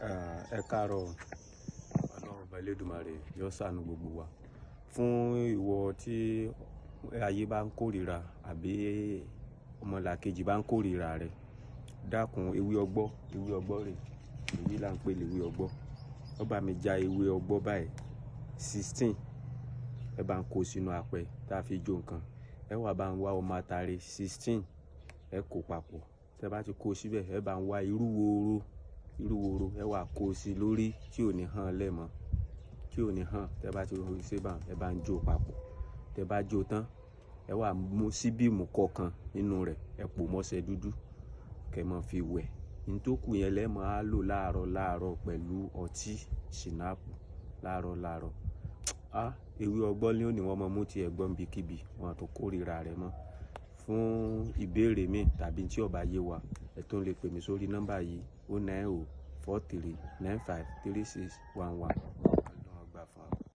Ẹ káàárọ̀, Ọlọ́run ọba Elédùmarè yóò ṣàánú gbogbo wa. Fún ìwọ tí ayé bá ń kórìíra àbí ọmọlàkejì bá ń kórìíra rẹ, dákun ewé ọgbọ́ rẹ̀, èyí là ń pè léwé ọgbọ́. Ó bá mi já ewé ọgbọ́ báyìí 16, ẹ bá ń kó sínú apẹ tá a fi jó nǹkan. Ẹ wá bá ń wá ọmọ àtàrí 16, ẹ kó papọ̀. Tẹ́ bá ti kó síbẹ̀, ẹ bá ń wá irú woro, ẹ wá kó sí lórí tí ò ní hàn lẹ́mọ̀, tí ò ní hàn. Tẹ́ bá ti rí sí bá, ẹ bá ń jó papọ̀. Tẹ́ bá jó tán, ẹ wá mú síbíìmù kọ̀ọ̀kan nínú rẹ̀, ẹ pò mọ́ṣẹ́ dúdú, kẹ́ mọ́ fi wẹ̀. Ní tó kù yẹn lẹ́ mọ́ á lò láàárọ̀ pẹ̀lú ọtí ṣìnáàpù láàárọ̀. Ewé ọgbọ́ ní òní wọ́n mọ mú ti ẹ̀gbọ́n bíkíbi, wọn tó kórìíra rẹ̀ mọ́. Fún ìbéèrè mi tàbí tí ó bá yé wa, ẹ tún lè pè mí sórí nọ́mbà yìí 090 43 95 36 11.